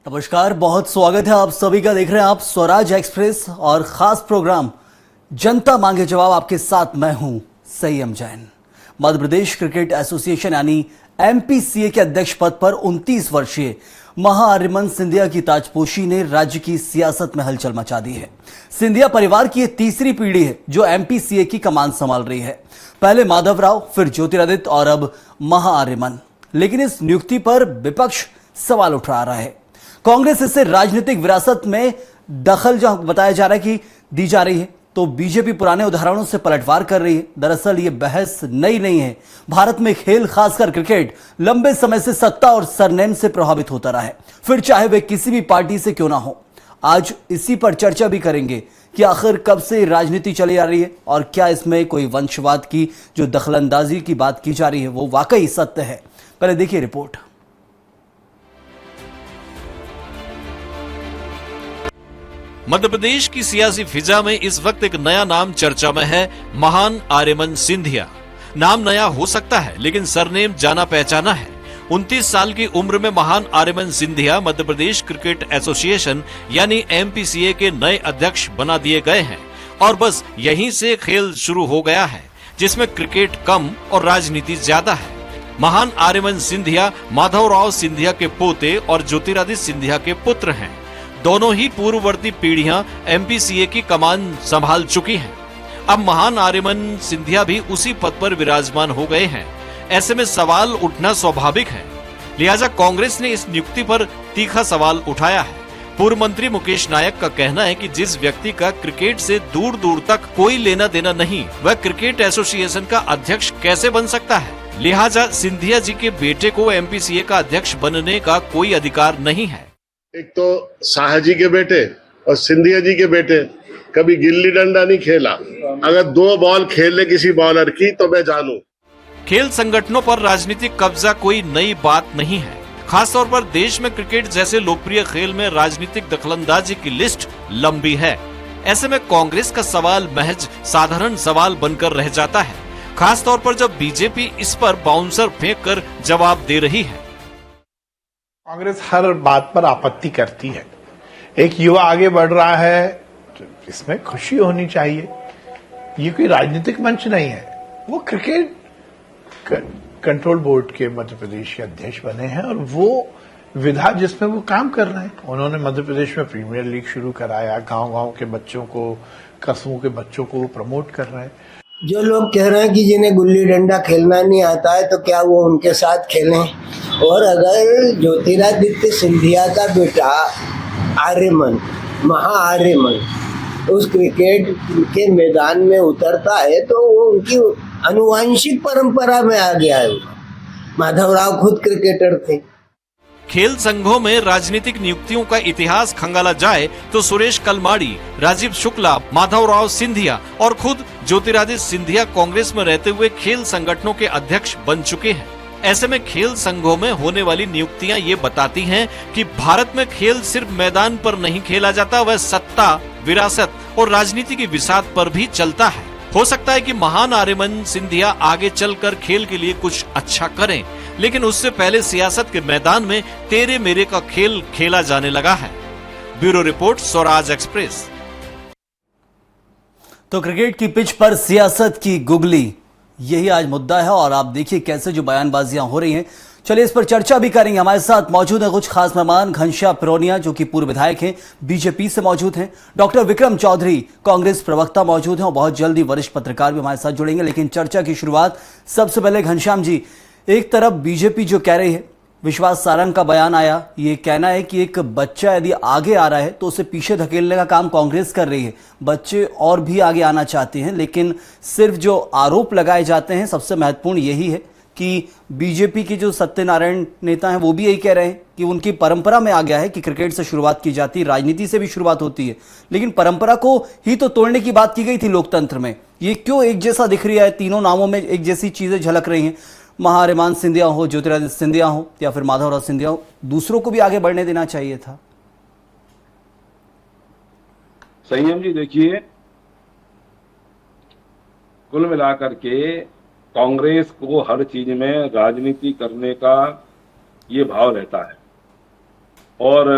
नमस्कार, बहुत स्वागत है आप सभी का। देख रहे हैं आप स्वराज एक्सप्रेस और खास प्रोग्राम जनता मांगे जवाब। आपके साथ मैं हूं संयम जैन। मध्य प्रदेश क्रिकेट एसोसिएशन यानी एमपीसीए के अध्यक्ष पद पर 29 वर्षीय महाआर्यमन सिंधिया की ताजपोशी ने राज्य की सियासत में हलचल मचा दी है। सिंधिया परिवार की यह तीसरी पीढ़ी है जो एमपीसीए की कमान संभाल रही है। पहले माधवराव, फिर ज्योतिरादित्य और अब महाआर्यमन। लेकिन इस नियुक्ति पर विपक्ष सवाल उठा रहा है। कांग्रेस इससे राजनीतिक विरासत में दखल जो बताया जा रहा है कि दी जा रही है, तो बीजेपी पुराने उदाहरणों से पलटवार कर रही है। दरअसल ये बहस नई नहीं है। भारत में खेल, खासकर क्रिकेट, लंबे समय से सत्ता और सरनेम से प्रभावित होता रहा है, फिर चाहे वे किसी भी पार्टी से क्यों ना हो। आज इसी पर चर्चा भी करेंगे कि आखिर कब से राजनीति चली आ रही है और क्या इसमें कोई वंशवाद की जो दखलंदाजी की बात की जा रही है वो वाकई सत्य है। पहले देखिए रिपोर्ट। मध्य प्रदेश की सियासी फिजा में इस वक्त एक नया नाम चर्चा में है, महान आर्यमन सिंधिया। नाम नया हो सकता है लेकिन सरनेम जाना पहचाना है। 29 साल की उम्र में महान आर्यमन सिंधिया मध्य प्रदेश क्रिकेट एसोसिएशन यानी एमपीसीए के नए अध्यक्ष बना दिए गए हैं और बस यहीं से खेल शुरू हो गया है, जिसमें क्रिकेट कम और राजनीति ज्यादा है। महान आर्यमन सिंधिया माधवराव सिंधिया के पोते और ज्योतिरादित्य सिंधिया के पुत्र हैं। दोनों ही पूर्ववर्ती पीढ़ियां एमपीसीए की कमान संभाल चुकी हैं। अब महान आर्यमन सिंधिया भी उसी पद पर विराजमान हो गए हैं। ऐसे में सवाल उठना स्वाभाविक है। लिहाजा कांग्रेस ने इस नियुक्ति पर तीखा सवाल उठाया है। पूर्व मंत्री मुकेश नायक का कहना है कि जिस व्यक्ति का क्रिकेट से दूर दूर तक कोई लेना देना नहीं, वह क्रिकेट एसोसिएशन का अध्यक्ष कैसे बन सकता है। लिहाजा सिंधिया जी के बेटे को एमपीसीए का अध्यक्ष बनने का कोई अधिकार नहीं है। एक तो शाह जी के बेटे और सिंधिया जी के बेटे कभी गिल्ली डंडा नहीं खेला। अगर 2 बॉल खेल ले किसी बॉलर की तो मैं जानूं। खेल संगठनों पर राजनीतिक कब्जा कोई नई बात नहीं है। खासतौर पर देश में क्रिकेट जैसे लोकप्रिय खेल में राजनीतिक दखलंदाजी की लिस्ट लंबी है। ऐसे में कांग्रेस का सवाल महज साधारण सवाल बनकर रह जाता है, खासतौर पर जब बीजेपी इस पर बाउंसर फेंक कर जवाब दे रही है। कांग्रेस हर बात पर आपत्ति करती है। एक युवा आगे बढ़ रहा है तो इसमें खुशी होनी चाहिए। ये कोई राजनीतिक मंच नहीं है। वो क्रिकेट कंट्रोल बोर्ड के मध्य प्रदेश के अध्यक्ष बने हैं और वो विधा जिसमें वो काम कर रहे हैं। उन्होंने मध्य प्रदेश में प्रीमियर लीग शुरू कराया। गांव-गांव के बच्चों को, कस्बों के बच्चों को वो प्रमोट कर रहे हैं। जो लोग कह रहे हैं कि जिन्हें गुल्ली डंडा खेलना नहीं आता है तो क्या वो उनके साथ खेलें। और अगर ज्योतिरादित्य सिंधिया का बेटा आर्यमन, महाआर्यमन उस क्रिकेट के मैदान में उतरता है तो वो उनकी अनुवांशिक परंपरा में आ गया है। माधवराव खुद क्रिकेटर थे। खेल संघों में राजनीतिक नियुक्तियों का इतिहास खंगाला जाए तो सुरेश कलमाड़ी, राजीव शुक्ला, माधवराव सिंधिया और खुद ज्योतिरादित्य सिंधिया कांग्रेस में रहते हुए खेल संगठनों के अध्यक्ष बन चुके हैं। ऐसे में खेल संघों में होने वाली नियुक्तियां ये बताती हैं कि भारत में खेल सिर्फ मैदान पर नहीं खेला जाता, वह सत्ता, विरासत और राजनीति की विसात पर भी चलता है। हो सकता है कि महान आर्यमन सिंधिया आगे चलकर खेल के लिए कुछ अच्छा करें, लेकिन उससे पहले सियासत के मैदान में तेरे मेरे का खेल खेला जाने लगा है। Bureau report, Swaraj express. तो क्रिकेट की पिच पर सियासत की गुगली, यही आज मुद्दा है और आप देखिए कैसे जो बयानबाजियां हो रही हैं। चलिए इस पर चर्चा भी करेंगे। हमारे साथ मौजूद हैं कुछ खास मेहमान। घनश्याम पिरोनिया जो कि पूर्व विधायक हैं, बीजेपी से मौजूद हैं। डॉक्टर विक्रम चौधरी, कांग्रेस प्रवक्ता मौजूद हैं और बहुत जल्दी वरिष्ठ पत्रकार भी हमारे साथ जुड़ेंगे। लेकिन चर्चा की शुरुआत सबसे पहले घनश्याम जी, एक तरफ बीजेपी जो कह रही है, विश्वास सारंग का बयान आया, ये कहना है कि एक बच्चा यदि आगे आ रहा है तो उसे पीछे धकेलने का काम कांग्रेस कर रही है। बच्चे और भी आगे आना चाहते हैं, लेकिन सिर्फ जो आरोप लगाए जाते हैं सबसे महत्वपूर्ण यही है कि बीजेपी के जो सत्यनारायण नेता हैं वो भी यही कह रहे हैं कि उनकी परंपरा में आ गया है कि क्रिकेट से शुरुआत की जाती है, राजनीति से भी शुरुआत होती है, लेकिन परंपरा को ही तो तोड़ने की बात की गई थी लोकतंत्र में। ये क्यों एक जैसा दिख रहा है? तीनों नामों में एक जैसी चीजें झलक रही हैं। महाआर्यमन सिंधिया हो, ज्योतिरादित्य सिंधिया हो या फिर माधवराव सिंधिया हो, दूसरों को भी आगे बढ़ने देना चाहिए था। संयम जी, देखिए, कुल मिलाकर के कांग्रेस को हर चीज में राजनीति करने का ये भाव रहता है। और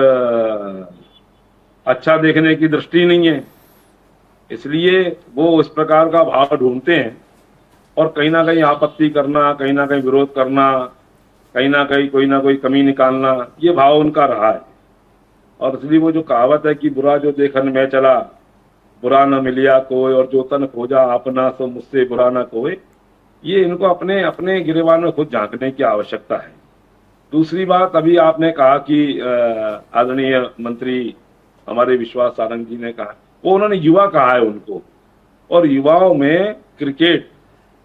अच्छा देखने की दृष्टि नहीं है, इसलिए वो इस प्रकार का भाव ढूंढते हैं और कहीं ना कहीं आपत्ति करना, कहीं ना कहीं विरोध करना, कहीं ना कोई कमी निकालना, ये भाव उनका रहा है। और इसलिए वो जो कहावत है कि बुरा जो देखन में चला, बुरा न मिलिया कोई, और जो तन खोजा अपना सो मुझसे बुरा न कोई, ये इनको अपने अपने गिरेबान में खुद झांकने की आवश्यकता है। दूसरी बात, अभी आपने कहा कि आदरणीय मंत्री हमारे विश्वास सारंग जी ने कहा, वो उन्होंने युवा कहा है उनको, और युवाओं में क्रिकेट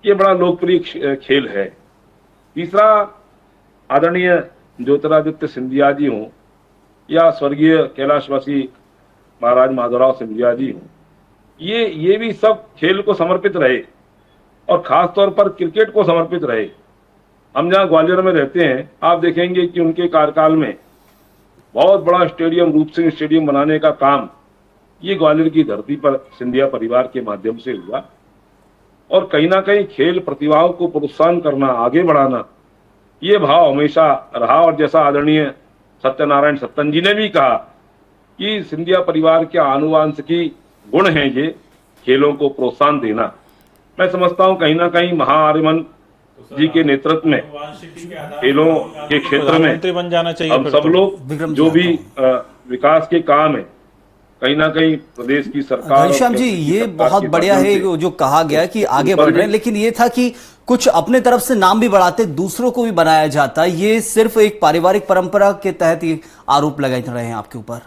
ये बड़ा लोकप्रिय खेल है। तीसरा, आदरणीय ज्योतिरादित्य सिंधिया जी हों या स्वर्गीय कैलाशवासी महाराज माधवराव सिंधिया जी हों, ये भी सब खेल को समर्पित रहे और खास तौर पर क्रिकेट को समर्पित रहे। हम जहाँ ग्वालियर में रहते हैं, आप देखेंगे कि उनके कार्यकाल में बहुत बड़ा स्टेडियम, रूप सिंह स्टेडियम बनाने का काम ये ग्वालियर की धरती पर सिंधिया परिवार के माध्यम से हुआ। और कहीं ना कहीं खेल प्रतिभाओं को प्रोत्साहन करना, आगे बढ़ाना, ये भाव हमेशा रहा। और जैसा आदरणीय सत्यनारायण सत्तन जी ने भी कहा कि सिंधिया परिवार के आनुवांशिकी गुण हैं ये खेलों को प्रोत्साहन देना। मैं समझता हूं कहीं ना कहीं महाआर्यमन जी के नेतृत्व में खेलों के क्षेत्र में बन जाना चाहिए हम सब लोग जो भी विकास के काम है, कहीं ना कहीं प्रदेश की सरकार। घनश्याम जी, ये बहुत बढ़िया है जो कहा गया कि आगे बढ़ रहे हैं, लेकिन ये था कि कुछ अपने तरफ से नाम भी बढ़ाते, दूसरों को भी बनाया जाता। ये सिर्फ एक पारिवारिक परंपरा के तहत ये आरोप लगाए रहे हैं आपके ऊपर।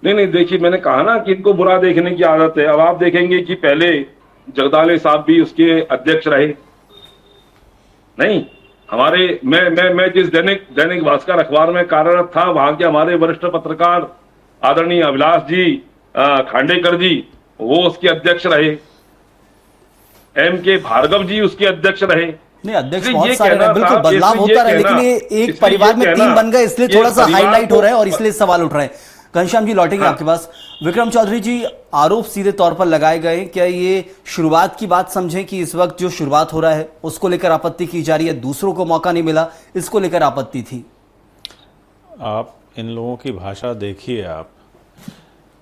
नहीं, देखिए, मैंने कहा ना कि इनको बुरा देखने की आदत है। अब आप देखेंगे कि पहले जगदाले साहब भी उसके अध्यक्ष रहे। नहीं, हमारे मैं जिस दैनिक भास्कर अखबार में कार्यरत था, वहां के हमारे वरिष्ठ पत्रकार आदरणीय अभिलाष जी खांडेकर जी, वो उसके अध्यक्ष रहे। के भार्गव जी उसके अध्यक्ष रहे। नहीं, अध्यक्ष बहुत सारे रहे, बिल्कुल बदलाव होता रहा, लेकिन ये एक परिवार में टीम बन गए, इसलिए थोड़ा सा हाईलाइट हो रहा है और इसलिए सवाल उठ रहे हैं। घनश्याम जी, लौटेंगे आपके पास। विक्रम चौधरी जी, आरोप सीधे तौर पर लगाए गए, क्या ये शुरुआत की बात समझें कि इस वक्त जो शुरुआत हो रहा है उसको लेकर आपत्ति की जा रही है, दूसरों को मौका नहीं मिला, इसको लेकर आपत्ति थी? आप इन लोगों की भाषा देखिए। आप,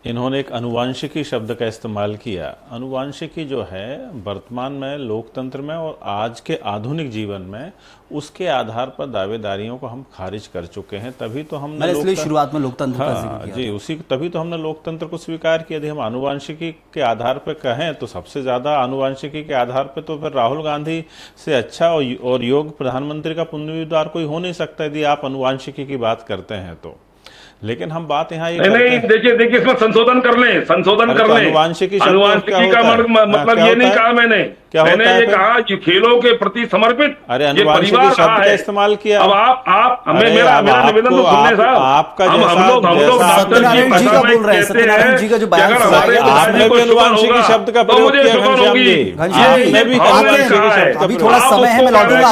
इन्होंने एक अनुवांशिकी शब्द का इस्तेमाल किया। अनुवांशिकी जो है वर्तमान में लोकतंत्र में और आज के आधुनिक जीवन में, उसके आधार पर दावेदारियों को हम खारिज कर चुके हैं। तभी तो हमने इसलिए शुरुआत में लोकतंत्र का जिक्र किया जी, उसी तभी तो हमने लोकतंत्र को स्वीकार किया। यदि हम अनुवांशिकी के आधार पर कहें तो सबसे ज्यादा अनुवांशिकी के आधार पर तो फिर राहुल गांधी से अच्छा और योग्य प्रधानमंत्री का उम्मीदवार कोई हो नहीं सकता, यदि आप अनुवांशिकी की बात करते हैं तो। लेकिन हम बात यहाँ नहीं, देखिए इसमें संशोधन कर लें। अनुवांशिकी का मतलब ये नहीं कहा मैंने ये कहा कि खेलों के प्रति समर्पित ये परिवार शब्द का इस्तेमाल किया। अब आप हमें मेरा निवेदन तो सुनने साहब, आपका हम लोग सत्यनारायण जी का बोल रहे हैं, सत्यनारायण जी का जो बयान आपने भी अनुवांशिकी शब्द का प्रयोग किया घनश्याम जी, आपने भी अनुवांशिकी शब्द का। अभी थोड़ा समय है, मैं लौटूंगा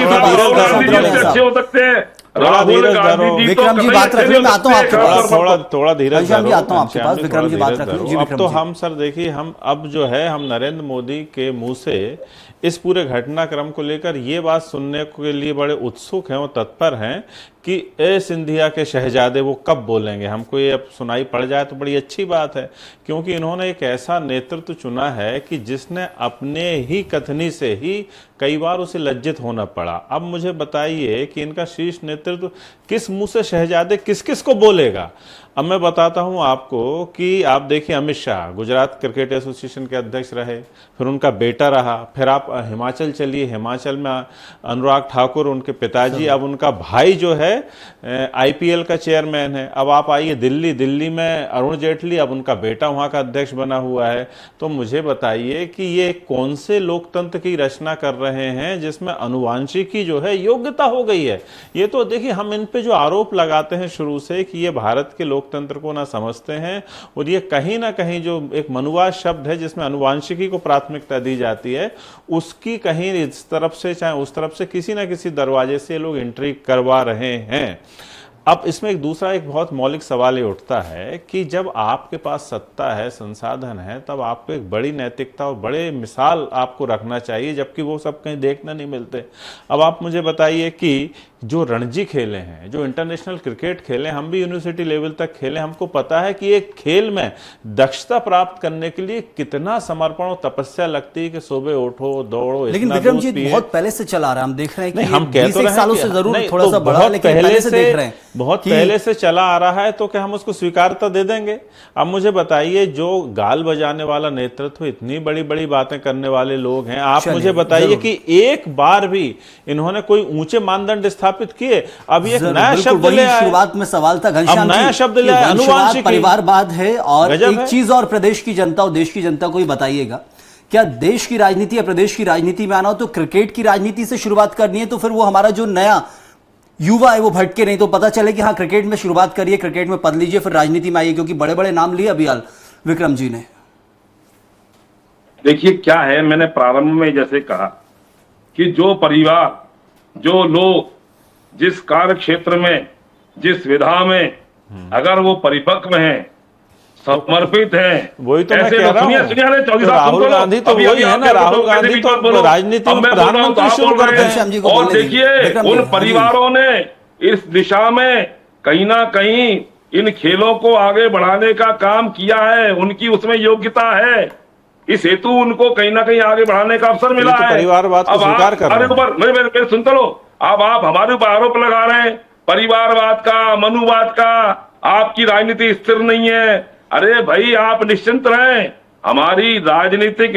अच्छे हो सकते हैं। विक्रम जी बात रख लो, मैं आता हूँ आपके पास। थोड़ा धीरज जी आता हूँ आपके पास। विक्रम जी बात रख लो। अब तो हम सर देखिए, हम अब जो है हम नरेंद्र मोदी के मुंह से इस पूरे घटनाक्रम को लेकर ये बात सुनने के लिए बड़े उत्सुक हैं और तत्पर हैं कि ए सिंधिया के शहजादे वो कब बोलेंगे। हमको ये अब सुनाई पड़ जाए तो बड़ी अच्छी बात है, क्योंकि इन्होंने एक ऐसा नेतृत्व चुना है कि जिसने अपने ही कथनी से ही कई बार उसे लज्जित होना पड़ा। अब मुझे बताइए कि इनका शीर्ष नेतृत्व किस मुंह से शहजादे किस किस को बोलेगा। अब मैं बताता हूं आपको कि आप देखिए, अमित शाह गुजरात क्रिकेट एसोसिएशन के अध्यक्ष रहे, फिर उनका बेटा रहा, फिर आप हिमाचल चलिए, हिमाचल में अनुराग ठाकुर उनके पिताजी, अब उनका भाई जो है आईपीएल का चेयरमैन है। अब आप आइए दिल्ली में अरुण जेटली, अब उनका बेटा वहां का अध्यक्ष बना हुआ है। तो मुझे बताइए कि ये कौन से लोकतंत्र की रचना कर रहे हैं जिसमें अनुवांशिकी जो है योग्यता हो गई है। ये तो देखिए, हम इन पे जो आरोप लगाते हैं शुरू से कि ये भारत के लोकतंत्र को ना समझते हैं, और ये कहीं ना कहीं जो एक मनुवाद शब्द है जिसमें अनुवांशिकी को प्राथमिकता दी जाती है, उसकी कहीं इस तरफ से चाहे उस तरफ से किसी ना किसी दरवाजे से लोग एंट्री करवा रहे हैं। अब इसमें एक दूसरा एक बहुत मौलिक सवाल ये उठता है कि जब आपके पास सत्ता है, संसाधन है, तब आपको एक बड़ी नैतिकता और बड़े मिसाल आपको रखना चाहिए, जबकि वो सब कहीं देखने नहीं मिलते। अब आप मुझे बताइए कि जो रणजी खेले हैं, जो इंटरनेशनल क्रिकेट खेले, हम भी यूनिवर्सिटी लेवल तक खेले, हमको पता है कि एक खेल में दक्षता प्राप्त करने के लिए कितना समर्पण और तपस्या लगती है कि सुबह उठो, दौड़ो। लेकिन विक्रम जी बहुत पहले से चला रहा है, हम देख रहे हैं कि हम कहते 20 सालों से जरूर थोड़ा सा बढ़ा, लेकिन पहले से देख रहे हैं बहुत पहले से चला आ रहा है, तो क्या हम उसको स्वीकारता दे देंगे? अब मुझे बताइए, जो गाल बजाने वाला नेतृत्व, इतनी बड़ी बड़ी बातें करने वाले लोग हैं, आप मुझे बताइए कि एक बार भी इन्होंने कोई ऊंचे मानदंड स्थापित किए? अब ये नया शब्द ले आए, शुरुआत में सवाल था घनश्याम जी, नया शब्द ले आए, अनुवांशिकी, परिवारवाद है। और एक है। चीज और प्रदेश की जनता और देश की जनता को ही बताइएगा, क्या देश की राजनीति या प्रदेश की राजनीति में आना हो तो क्रिकेट की राजनीति से शुरुआत करनी है, तो फिर वो हमारा जो नया युवा है वो भटके नहीं, तो पता चले कि हाँ क्रिकेट में शुरुआत करिए, क्रिकेट में पद लीजिए, फिर राजनीति में आइए, क्योंकि बड़े बड़े नाम लिए अभी हाल विक्रम जी ने। देखिए क्या है, मैंने प्रारंभ में जैसे कहा कि जो परिवार, जो लोग जिस कार्य क्षेत्र में, जिस विधा में अगर वो परिपक्व हैं, समर्पित हैं, वही तो मैं कह रहा हूं। तो राहुल गांधी तो वही है ना, राहुल गांधी तो राजनीति में प्रधानमंत्री शुरू करते हैं। और देखिए उन परिवारों ने इस दिशा में कहीं ना कहीं इन खेलों को आगे बढ़ाने का काम किया है, उनकी उसमें योग्यता है, इस हेतु उनको कहीं ना कहीं आगे बढ़ाने का अवसर मिला है। परिवारवाद को स्वीकार कर रहे हैं। मेरे सुनते लो, अब आप हमारे ऊपर आरोप लगा रहे हैं परिवारवाद का, मनुवाद का, आपकी राजनीति स्थिर नहीं है। अरे भाई आप निश्चिंत रहें, हमारी राजनीतिक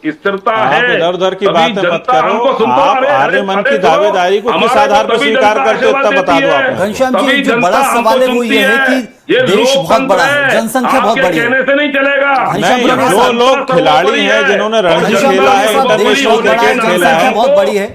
स्थिरता है। इधर उधर की बातें मत करो, आप आर्यमन की दावेदारी को किस आधार पर स्वीकार करते हो तब बता दो आप। घनश्याम जी, जो बड़ा सवाल है वो ये है कि देश बहुत बड़ा है, जनसंख्या बहुत बड़ी है, कहने से नहीं चलेगा। नहीं, जो लोग खिलाड़ी हैं जिन्होंने रणजी खेला है, इंटरनेशनल क्रिकेट खेला है, बहुत बड़ी है,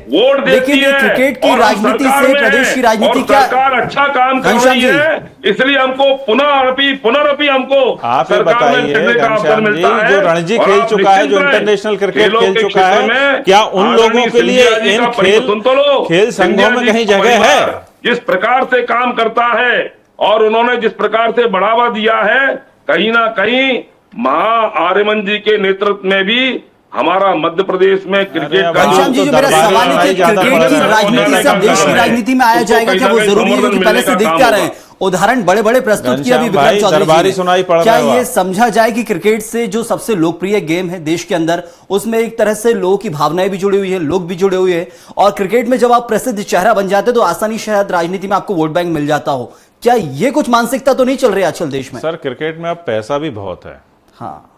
लेकिन ये क्रिकेट की राजनीति से प्रदेश की राजनीति क्या, सरकार अच्छा काम कर रही है, इसलिए हमको पुनरअपि हमको आप बताइए घनश्याम जी, जो रणजी खेल चुका है, जो इंटरनेशनल क्रिकेट खेल चुका है, क्या उन लोगों के लिए इन खेल संघों में कहीं जगह है? जिस प्रकार से काम करता है और उन्होंने जिस प्रकार से बढ़ावा दिया है, कहीं ना कहीं आर्यमन जी के नेतृत्व में भी हमारा मध्य प्रदेश में क्रिकेट का घनश्याम जी, जो मेरा सवाल है कि क्रिकेट की राजनीति से देश की राजनीति में आया जाएगा, क्या वो जरूरी है? क्योंकि पहले से देखते आ रहे हैं उदाहरण बड़े बड़े प्रस्तुत किया भी विक्रम चौधरी जी ने। क्या ये समझा जाए कि क्रिकेट से जो सबसे लोकप्रिय गेम है देश के अंदर, उसमें एक तरह से लोगों की भावनाएं भी जुड़ी हुई है, लोग भी जुड़े हुए हैं, और क्रिकेट में जब आप प्रसिद्ध चेहरा बन जाते तो आसानी शायद राजनीति में आपको वोट बैंक मिल जाता हो। क्या ये कुछ मानसिकता तो नहीं चल रही आजकल देश में? सर क्रिकेट में अब पैसा भी बहुत है। हाँ,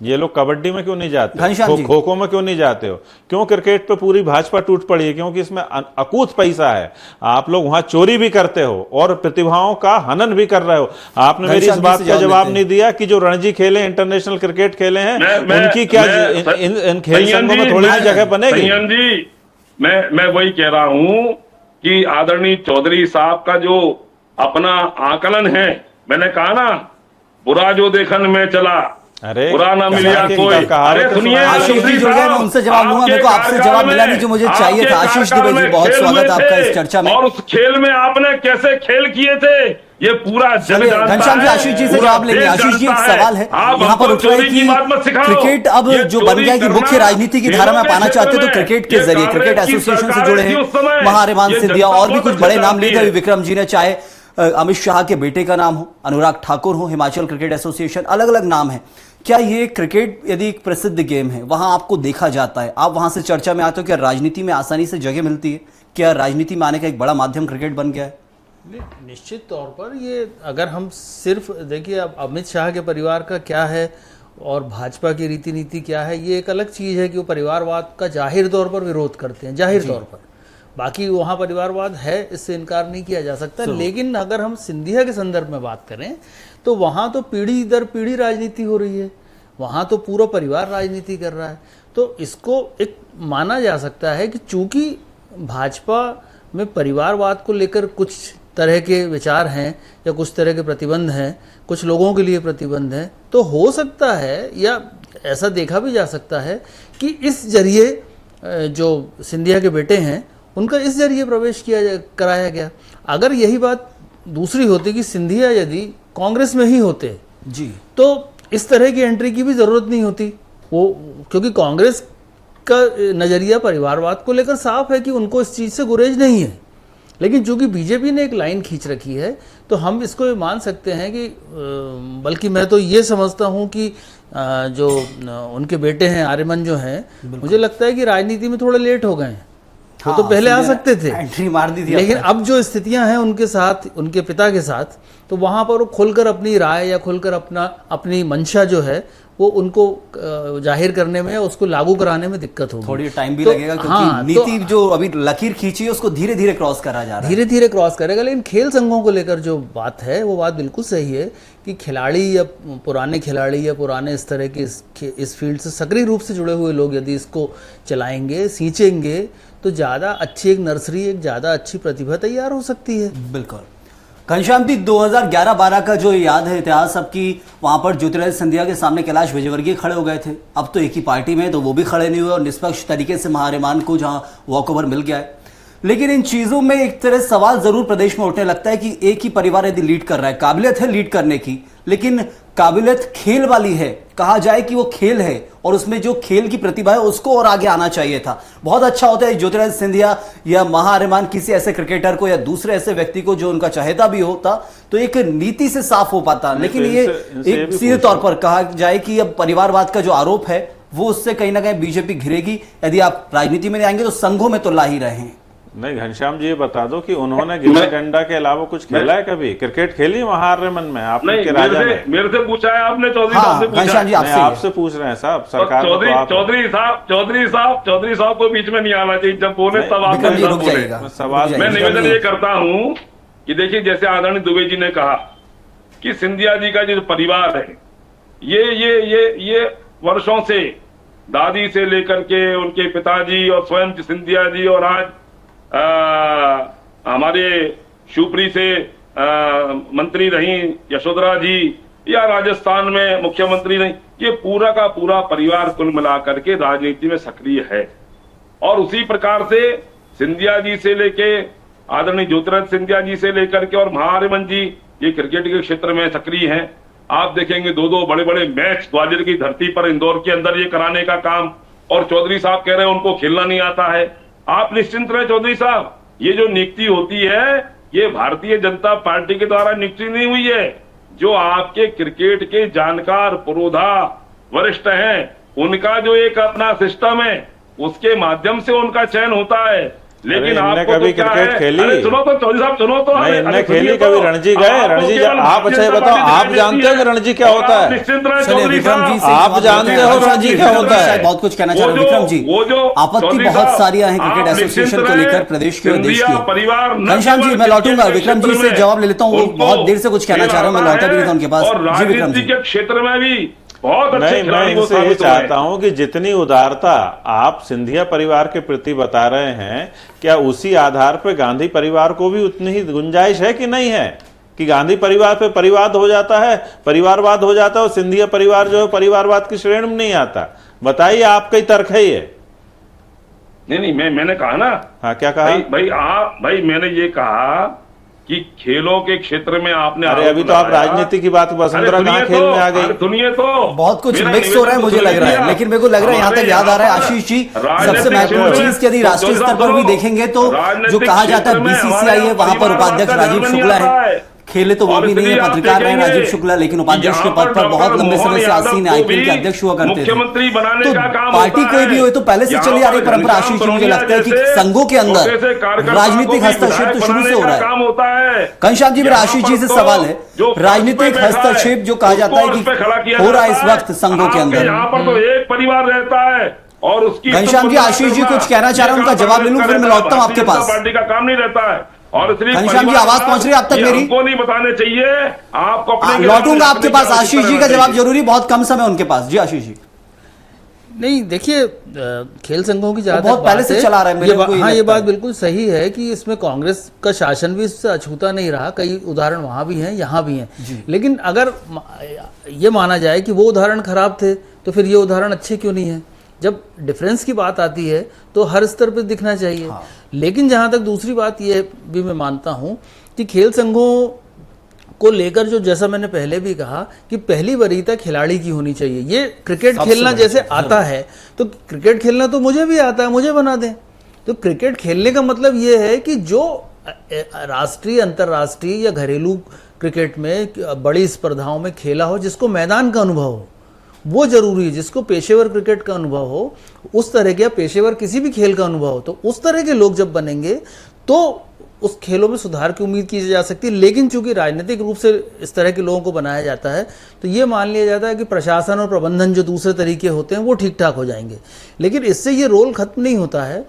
ये लोग कबड्डी में क्यों नहीं जाते, घनश्याम खो खो में क्यों नहीं जाते हो? क्यों क्रिकेट पे पूरी भाजपा टूट पड़ी है? क्योंकि इसमें अकूत पैसा है। आप लोग वहां चोरी भी करते हो और प्रतिभाओं का हनन भी कर रहे हो। आपने मेरी इस बात का जवाब नहीं दिया कि जो रणजी खेले, इंटरनेशनल क्रिकेट खेले हैं, उनकी क्या इन खेल संघों में थोड़ी सी जगह बनेगी? जी मैं वही कह रहा हूं कि आदरणीय चौधरी साहब का जो अपना आकलन है, मैंने कहा ना, बुरा जो देखन में चला, अरे बुरा ना मिला कोई। अरे सुनिए, आशीष जी जुड़ गए, मैं उनसे जवाब लूंगा, मेरे को आपसे जवाब मिला नहीं जो मुझे चाहिए था। आशीष दुबे जी, बहुत स्वागत आपका इस चर्चा में। और उस खेल में आपने कैसे खेल किए थे ये पूरा जन जानता है। घनश्याम जी, आशीष जी से जवाब लेंगे। आशीष जी, एक सवाल है यहाँ पर उठ रहा है कि क्रिकेट अब जो बन गया कि मुख्य राजनीति की धारा में आप आना चाहते तो क्रिकेट के जरिए, क्रिकेट एसोसिएशन से जुड़े हैं आर्यमान सिंधिया और भी कुछ बड़े नाम लिए थे विक्रम जी ने, चाहे अमित शाह के बेटे का नाम हो, अनुराग ठाकुर हो, हिमाचल क्रिकेट एसोसिएशन, अलग अलग नाम है। क्या ये क्रिकेट यदि एक प्रसिद्ध गेम है, वहां आपको देखा जाता है, आप वहां से चर्चा में आते हो, क्या राजनीति में आसानी से जगह मिलती है? क्या राजनीति में आने का एक बड़ा माध्यम क्रिकेट बन गया है? निश्चित तौर पर ये, अगर हम सिर्फ देखिए अब अमित शाह के परिवार का क्या है और भाजपा की रीति नीति क्या है, ये एक अलग चीज़ है कि वो परिवारवाद का जाहिर तौर पर विरोध करते हैं, जाहिर तौर पर। बाकी वहाँ परिवारवाद है, इससे इनकार नहीं किया जा सकता। लेकिन अगर हम सिंधिया के संदर्भ में बात करें तो वहाँ तो पीढ़ी दर पीढ़ी राजनीति हो रही है, वहाँ तो पूरा परिवार राजनीति कर रहा है। तो इसको एक माना जा सकता है कि चूंकि भाजपा में परिवारवाद को लेकर कुछ तरह के विचार हैं या कुछ तरह के प्रतिबंध हैं, कुछ लोगों के लिए प्रतिबंध हैं, तो हो सकता है या ऐसा देखा भी जा सकता है कि इस जरिए जो सिंधिया के बेटे हैं उनका इस जरिए प्रवेश कराया गया। अगर यही बात दूसरी होती कि सिंधिया यदि कांग्रेस में ही होते जी, तो इस तरह की एंट्री की भी जरूरत नहीं होती। वो क्योंकि कांग्रेस का नजरिया परिवारवाद को लेकर साफ है कि उनको इस चीज से गुरेज नहीं है, लेकिन चूंकि बीजेपी ने एक लाइन खींच रखी है तो हम इसको मान सकते हैं कि बल्कि मैं तो ये समझता हूं कि जो उनके बेटे हैं आर्यमन जो हैं, मुझे लगता है कि राजनीति में थोड़े लेट हो गए हैं। वो तो पहले आ सकते थे, एंट्री मार दी थी, लेकिन अब जो स्थितियां हैं उनके साथ, उनके पिता के साथ, तो वहां पर वो खुलकर अपनी राय या खुलकर अपनी मंशा जो है वो उनको जाहिर करने में, उसको लागू कराने में दिक्कत होगी। थोड़ी टाइम भी लगेगा क्योंकि नीति जो अभी लकीर खींची है उसको धीरे धीरे क्रॉस करा जा रहा है, धीरे धीरे क्रॉस करेगा। लेकिन खेल संघों को लेकर जो बात है वो बात बिल्कुल सही है कि खिलाड़ी या पुराने खिलाड़ी या पुराने इस तरह के इस फील्ड से सक्रिय रूप से जुड़े हुए लोग यदि इसको चलाएंगे, सींचेंगे, तो ज़्यादा अच्छी एक नर्सरी, एक ज़्यादा अच्छी प्रतिभा तैयार हो सकती है। बिल्कुल। घनश्याम जी, 2011-12 का जो याद है इतिहास सबकी, वहां पर ज्योतिरादित्य सिंधिया के सामने कैलाश विजयवर्गीय खड़े हो गए थे। अब तो एक ही पार्टी में, तो वो भी खड़े नहीं हुए और निष्पक्ष तरीके से महारेमान को जहां वॉकओवर मिल गया है। लेकिन इन चीजों में एक तरह सवाल जरूर प्रदेश में उठने लगता है कि एक ही परिवार यदि लीड कर रहा है, काबिलियत है लीड करने की, लेकिन काबिलियत खेल वाली है, कहा जाए कि वो खेल है और उसमें जो खेल की प्रतिभा है उसको और आगे आना चाहिए था। बहुत अच्छा होता है ज्योतिरादित्य सिंधिया या महारेमान किसी ऐसे क्रिकेटर को या दूसरे ऐसे व्यक्ति को जो उनका चाहता भी होता तो एक नीति से साफ हो पाता, लेकिन ये एक सीधे तौर पर कहा जाए कि अब परिवारवाद का जो आरोप है वो उससे कहीं ना कहीं बीजेपी घिरेगी। यदि आप राजनीति में आएंगे तो संघों में तो ला ही रहे हैं। नहीं घनश्याम जी, ये बता दो कि उन्होंने गिल्ली डंडा के अलावा कुछ खेला है कभी? क्रिकेट खेली महारेमन में आपने के राजा में? मेरे से पूछा है आपने, चौधरी साहब से पूछा। जी आपसे पूछ रहे हैं साहब, सरकार चौधरी साहब को बीच में नहीं आना चाहिए, जब बोले तब आप बोले। सवाल मैं निवेदन ये करता हूँ कि देखिए, जैसे आदरणीय दुबे जी ने कहा कि सिंधिया जी का जो परिवार है ये वर्षों से, दादी से लेकर के उनके पिताजी और स्वयं सिंधिया जी और आज हमारे शिवपुरी से मंत्री रही यशोधरा जी या राजस्थान में मुख्यमंत्री रही, ये पूरा का पूरा परिवार कुल मिलाकर के राजनीति में सक्रिय है। और उसी प्रकार से सिंधिया जी से लेके आदरणीय ज्योतिरादित्य सिंधिया जी से लेकर के और महारेमन जी ये क्रिकेट के क्षेत्र में सक्रिय हैं। आप देखेंगे दो बड़े बड़े मैच ग्वालियर की धरती पर, इंदौर के अंदर ये कराने का काम, और चौधरी साहब कह रहे हैं उनको खेलना नहीं आता है। आप निश्चिंत रहे चौधरी साहब, ये जो नियुक्ति होती है ये भारतीय जनता पार्टी के द्वारा नियुक्ति नहीं हुई है। जो आपके क्रिकेट के जानकार पुरोधा वरिष्ठ हैं, उनका जो एक अपना सिस्टम है उसके माध्यम से उनका चयन होता है। लेकिन आपने कभी क्रिकेट खेली? सुनो तो चौधरी साहब, सुनो तो। इनने खेली कभी? रणजी गए? रणजी आप अच्छा बताओ, आप जानते हो कि रणजी क्या होता है? आप जानते हो रणजी क्या होता है? बहुत कुछ कहना चाह रहे हैं विक्रम जी। आपत्ति बहुत सारी है क्रिकेट एसोसिएशन को लेकर प्रदेश की और देश की। घनश्याम जी, मैं लौटूंगा विक्रम जी से जवाब ले लेता हूँ, वो बहुत देर से कुछ कहना चाह रहे हैं, मैं लौटा भी नहीं था उनके पास। जी विक्रम जी। के क्षेत्र में भी बहुत अच्छे नहीं, मैं इनसे ये चाहता हूं कि जितनी उदारता आप सिंधिया परिवार के प्रति बता रहे हैं, क्या उसी आधार पर गांधी परिवार को भी उतनी ही गुंजाइश है कि नहीं है कि गांधी परिवार पे परिवाद हो जाता है, परिवारवाद हो जाता है और सिंधिया परिवार जो है परिवारवाद की श्रेणी में नहीं आता? बताइए, आपका ही तर्क है ये? नहीं, मैंने कहा ना। हाँ, क्या कहा? भाई मैंने ये कहा कि खेलों के क्षेत्र में आपने, अरे अभी तो आप राजनीति की बात, वसुंधरा कहाँ खेल में आ गई? सुनिए तो, बहुत कुछ मिक्स हो रहा है मुझे लग रहा है, लेकिन मेरे को लग रहा है यहाँ तक याद आ रहा है आशीष जी, सबसे महत्वपूर्ण चीज यदि राष्ट्रीय स्तर पर भी देखेंगे तो जो कहा जाता है बीसीसीआई है, वहां पर उपाध्यक्ष राजीव शुक्ला है, खेले तो वो भी नहीं है, पत्रकार रहे राजीव शुक्ला, लेकिन उपाध्यक्ष के पद पर बहुत लंबे समय से आसीन आईपीएल के अध्यक्ष हुआ करते थे। मुख्यमंत्री बनाने का काम पार्टी कोई भी हो तो पहले से चली आ रही परंपरा आशीष जी, मुझे लगता है कि संघों के अंदर राजनीतिक हस्तक्षेप तो शुरू से हो रहा है। घनश्याम जी, मेरा आशीष जी से सवाल है, राजनीतिक हस्तक्षेप जो कहा जाता है कि हो रहा है इस वक्त संघों के अंदर, यहाँ पर तो एक परिवार रहता है और उसकी। घनश्याम जी, आशीष जी कुछ कहना चाह रहे हैं, उनका जवाब ले लूं फिर मैं लौटता हूं आपके पास। पार्टी का काम नहीं रहता है और घनश्याम जी, आवाज पहुंच रही है आप तक मेरी? हमको नहीं बताने चाहिए, आपको अपने लौटूंगा आपके पास। आशीष जी का जवाब जरूरी, बहुत कम समय उनके पास। जी आशीष जी। नहीं, देखिए, खेल संघों की ज्यादा बहुत पहले से चला रहा है। हाँ, ये बात बिल्कुल सही है कि इसमें कांग्रेस का शासन भी इससे अछूता नहीं रहा, कई उदाहरण वहां भी हैं, यहाँ भी हैं। लेकिन अगर ये माना जाए कि वो उदाहरण खराब थे तो फिर ये उदाहरण अच्छे क्यों नहीं है? जब डिफरेंस की बात आती है तो हर स्तर पर दिखना चाहिए। लेकिन जहां तक दूसरी बात यह भी मैं मानता हूं कि खेल संघों को लेकर जो, जैसा मैंने पहले भी कहा कि पहली वरीयता खिलाड़ी की होनी चाहिए। ये क्रिकेट खेलना जैसे आता है तो क्रिकेट खेलना तो मुझे भी आता है, मुझे बना दें। तो क्रिकेट खेलने का मतलब ये है कि जो राष्ट्रीय, अंतर्राष्ट्रीय या घरेलू क्रिकेट में बड़ी स्पर्धाओं में खेला हो, जिसको मैदान का अनुभव हो, वो जरूरी है। जिसको पेशेवर क्रिकेट का अनुभव हो, उस तरह के, या पेशेवर किसी भी खेल का अनुभव हो, तो उस तरह के लोग जब बनेंगे तो उस खेलों में सुधार की उम्मीद की जा सकती है। लेकिन चूंकि राजनीतिक रूप से इस तरह के लोगों को बनाया जाता है तो ये मान लिया जाता है कि प्रशासन और प्रबंधन जो दूसरे तरीके होते हैं वो ठीक ठाक हो जाएंगे। लेकिन इससे ये रोल खत्म नहीं होता है।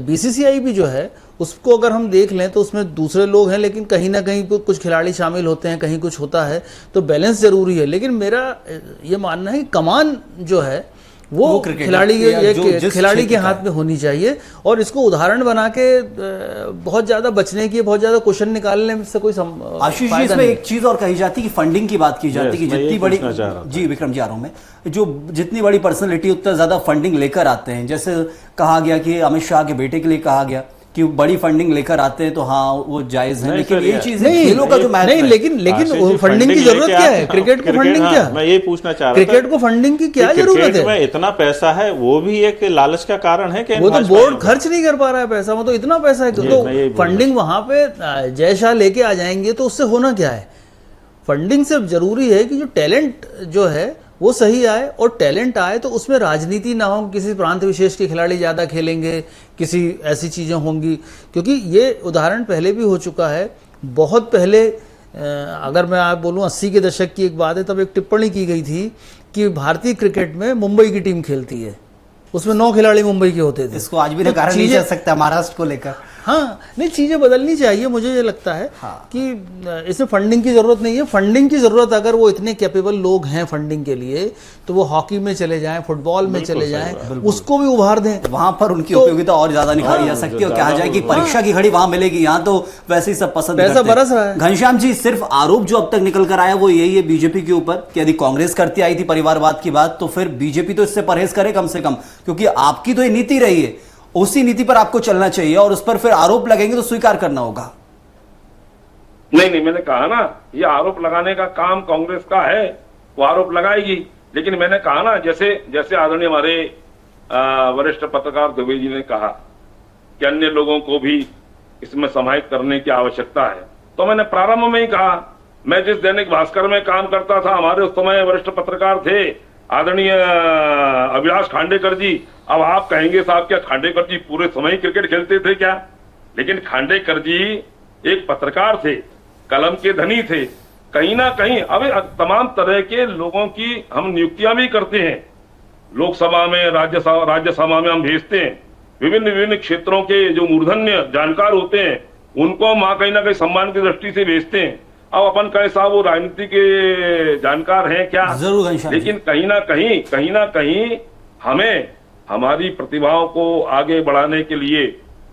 बीसीसीआई भी जो है उसको अगर हम देख लें तो उसमें दूसरे लोग हैं, लेकिन कहीं ना कहीं कुछ खिलाड़ी शामिल होते हैं, कहीं कुछ होता है, तो बैलेंस जरूरी है। लेकिन मेरा ये मानना है कि कमान जो है वो खिलाड़ी के हाथ में होनी चाहिए। और इसको उदाहरण बना के बहुत ज्यादा बचने की, बहुत ज्यादा क्वेश्चन निकालने से कोई आशीष जी, इसमें एक चीज और कही जाती है कि फंडिंग की बात की जाती है कि जितनी बड़ी, जी विक्रम जी आ रहा हूं मैं, जो जितनी बड़ी पर्सनैलिटी उतना ज्यादा फंडिंग लेकर आते हैं। जैसे कहा गया कि अमित शाह के बेटे के लिए कहा गया कि बड़ी फंडिंग लेकर आते हैं तो हाँ वो जायज है, लेकिन ये चीज खेलों का जो महत्व है, लेकिन फंडिंग की जरूरत क्या है? क्रिकेट को फंडिंग क्या, मैं ये पूछना चाह रहा था, क्रिकेट को फंडिंग की क्या जरूरत है? इतना पैसा है, वो भी एक लालच का कारण है कि वो तो बोर्ड खर्च नहीं कर पा रहा है पैसा, वो तो इतना पैसा है तो फंडिंग वहां पे जय शाह लेके आ जाएंगे तो उससे होना क्या है? फंडिंग से जरूरी है कि जो टैलेंट जो है वो सही आए, और टैलेंट आए तो उसमें राजनीति ना हो, किसी प्रांत विशेष के खिलाड़ी ज़्यादा खेलेंगे, किसी ऐसी चीज़ें होंगी। क्योंकि ये उदाहरण पहले भी हो चुका है। बहुत पहले अगर मैं आप बोलूँ 80 के दशक की एक बात है, तब एक टिप्पणी की गई थी कि भारतीय क्रिकेट में मुंबई की टीम खेलती है, उसमें 9 खिलाड़ी मुंबई के होते थे। इसको आज भी तो कारण नहीं चल सकता महाराष्ट्र को लेकर। हाँ, नहीं, चीजें बदलनी चाहिए। मुझे ये लगता है कि इसमें फंडिंग की जरूरत नहीं है। फंडिंग की जरूरत, अगर वो इतने कैपेबल लोग हैं फंडिंग के लिए, तो वो हॉकी में चले जाएं, फुटबॉल में चले जाएं, उसको भी उभार दें, वहां पर उनकी उपयोगिता और ज्यादा निखारी जा सकती है। और कहा जाए कि परीक्षा की घड़ी वहां मिलेगी, यहाँ तो वैसे ही सब पसंद पैसा बरस रहा है। घनश्याम जी, सिर्फ आरोप जो अब तक निकल कर आया वो यही है बीजेपी के ऊपर कि यदि कांग्रेस करती आई थी परिवारवाद की बात, तो फिर बीजेपी तो इससे परहेज करे कम से कम, क्योंकि आपकी तो ये नीति रही है, उसी नीति पर आपको चलना चाहिए, और उस पर फिर आरोप लगेंगे तो स्वीकार करना होगा। नहीं, मैंने कहा ना, ये आरोप लगाने का काम कांग्रेस का है, वो आरोप लगाएगी। लेकिन मैंने कहा ना, जैसे आदरणीय हमारे वरिष्ठ पत्रकार दुबे जी ने कहा कि अन्य लोगों को भी इसमें समाहित करने की आवश्यकता है, तो मैंने प्रारंभ में ही कहा, मैं जिस दैनिक भास्कर में काम करता था, हमारे उस समय वरिष्ठ पत्रकार थे आदरणीय अभिलाष खांडेकर जी। अब आप कहेंगे साहब क्या खांडेकर जी पूरे समय क्रिकेट खेलते थे क्या? लेकिन खांडेकर जी एक पत्रकार थे, कलम के धनी थे। कहीं ना कहीं अब तमाम तरह के लोगों की हम नियुक्तियां भी करते हैं, लोकसभा में, राज्यसभा में हम भेजते हैं। विभिन्न क्षेत्रों के जो मूर्धन्य जानकार होते हैं उनको हम कहीं ना कहीं सम्मान की दृष्टि से भेजते हैं। अब अपन कहे साहब वो राजनीति के जानकार हैं क्या? जरूर, लेकिन कहीं ना कहीं हमें हमारी प्रतिभाओं को आगे बढ़ाने के लिए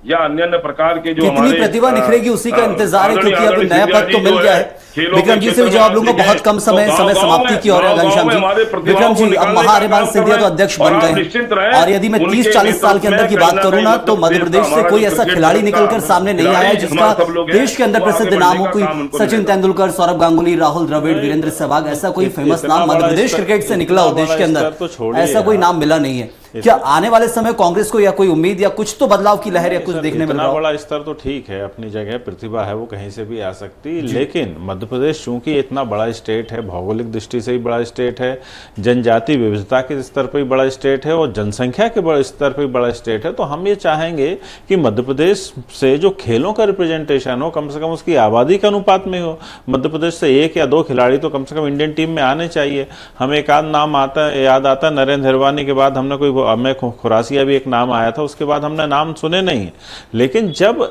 या अन्य प्रकार के जो कितनी प्रतिभा निखरेगी उसी का इंतजार है, क्योंकि अब नया पद तो मिल गया है। विक्रम जी से भी जवाब लूंगा, बहुत कम समय समाप्ति की ओर है घनश्याम जी। विक्रम जी, अब महाआर्यमान सिंधिया तो अध्यक्ष बन गए हैं, और यदि मैं 30-40 साल के अंदर की बात करूं ना, तो मध्य प्रदेश से कोई ऐसा खिलाड़ी निकलकर सामने नहीं आया जिसका देश के अंदर प्रसिद्ध नाम हो। कोई सचिन तेंदुलकर, सौरभ गांगुली, राहुल द्रविड़, वीरेंद्र सहवाग, ऐसा कोई फेमस नाम मध्य प्रदेश क्रिकेट से निकला हो देश के अंदर, ऐसा कोई नाम मिला नहीं है। क्या आने वाले समय कांग्रेस को या कोई उम्मीद या कुछ तो बदलाव की लहर या कुछ देखने में? इतना बड़ा स्तर तो ठीक है, अपनी जगह प्रतिभा है, वो कहीं से भी आ सकती, लेकिन मध्य प्रदेश चूंकि इतना बड़ा स्टेट है, भौगोलिक दृष्टि से भी बड़ा स्टेट है, जनजाति विविधता के स्तर पर भी बड़ा स्टेट है, और जनसंख्या के बड़े स्तर पर भी बड़ा स्टेट है, तो हम ये चाहेंगे कि मध्य प्रदेश से जो खेलों का रिप्रेजेंटेशन हो, कम से कम उसकी आबादी के अनुपात में हो। मध्य प्रदेश से 1 या 2 खिलाड़ी तो कम से कम इंडियन टीम में आने चाहिए। हमें एक आध नाम याद आता है, नरेंद्र हिरवानी के बाद हमने कोई, मैं खुरासिया भी एक नाम आया था, उसके बाद हमने नाम सुने नहीं। लेकिन जब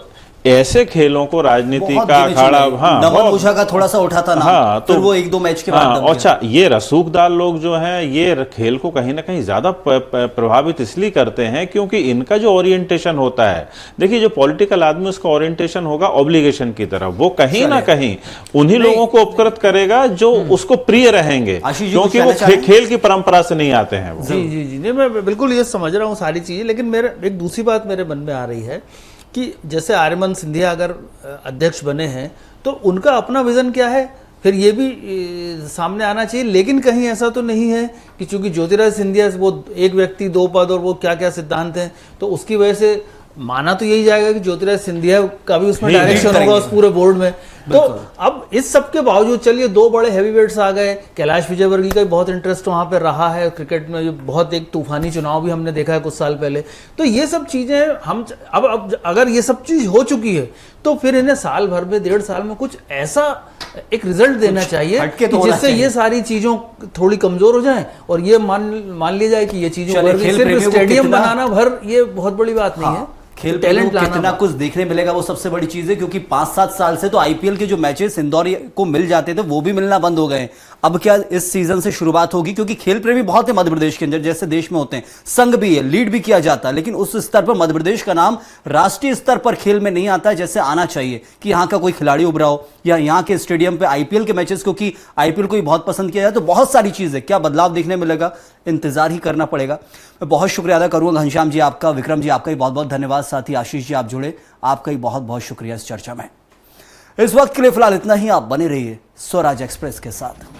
ऐसे खेलों को राजनीति बहुत का गिने अखाड़ा, चुने। हाँ, नमन बहुत- ओझा का थोड़ा सा उठा था नाम, हाँ, फिर वो 1-2 मैच के बाद हाँ, दब गया। अच्छा, ये रसूखदार लोग जो हैं ये खेल को कहीं ना कहीं ज्यादा प्रभावित इसलिए करते हैं क्योंकि इनका जो ओरिएंटेशन होता है, देखिए जो पॉलिटिकल आदमी उसका ओरिएंटेशन होगा ऑब्लिगेशन की तरफ, वो कहीं ना कहीं उन्हीं लोगों को उपकृत करेगा जो उसको प्रिय रहेंगे, आशीष जी, क्योंकि कुछ वो कहना चाहेंगे? खेल की परंपरा से नहीं आते हैं वो। जी जी जी नहीं, मैं बिल्कुल ये समझ रहा हूँ सारी चीज़ें, लेकिन मेरे एक दूसरी बात मेरे मन में आ रही है कि जैसे आर्यमन सिंधिया अगर अध्यक्ष बने हैं तो उनका अपना विजन क्या है, फिर ये भी सामने आना चाहिए। लेकिन कहीं ऐसा तो नहीं है कि चूंकि ज्योतिराज सिंधिया वो एक व्यक्ति 2 पद और वो क्या क्या सिद्धांत हैं, तो उसकी वजह से माना तो यही जाएगा कि ज्योतिराज सिंधिया का भी उसमें डायरेक्शन होगा उस पूरे बोर्ड में। तो अब इस सब के बावजूद चलिए 2 बड़े हैवीवेट्स आ गए, कैलाश विजयवर्गीय का भी बहुत इंटरेस्ट वहां पे रहा है क्रिकेट में, बहुत एक तूफानी चुनाव भी हमने देखा है कुछ साल पहले। तो ये सब चीजें हम अब अगर ये सब चीज हो चुकी है तो फिर इन्हें साल भर में 1.5 साल में कुछ ऐसा एक रिजल्ट देना चाहिए हटके तो कि होना जिससे चाहिए। ये सारी चीजों थोड़ी कमजोर हो जाएं और ये मान लिया जाए कि ये चीजों चलिए, भर खेल सिर्फ प्रेमियों को स्टेडियम कितना- बनाना भर ये बहुत बड़ी बात नहीं है, खेल टैलेंट को कितना लाना कुछ देखने मिलेगा वो सबसे बड़ी चीज है, क्योंकि 5-7 साल से तो आईपीएल के जो मैचेस इंदौर को मिल जाते थे वो भी मिलना बंद हो गए। अब क्या इस सीजन से शुरुआत होगी, क्योंकि खेल प्रेमी बहुत है मध्य प्रदेश के अंदर, जैसे देश में होते हैं, संघ भी है, लीड भी किया जाता है, लेकिन उस स्तर पर मध्य प्रदेश का नाम राष्ट्रीय स्तर पर खेल में नहीं आता है जैसे आना चाहिए, कि यहाँ का कोई खिलाड़ी उभरा हो या यहाँ के स्टेडियम पे आईपीएल के मैचेस, क्योंकि आईपीएल को ही बहुत पसंद किया जाए। तो बहुत सारी चीजें, क्या बदलाव देखने मिलेगा, इंतजार ही करना पड़ेगा। मैं बहुत शुक्रिया अदा करूंगा घनश्याम जी आपका, विक्रम जी आपका भी बहुत बहुत धन्यवाद, साथ ही आशीष जी आप जुड़े, आपका भी बहुत बहुत शुक्रिया इस चर्चा में। इस वक्त के लिए फिलहाल इतना ही, आप बने रहिए स्वराज एक्सप्रेस के साथ।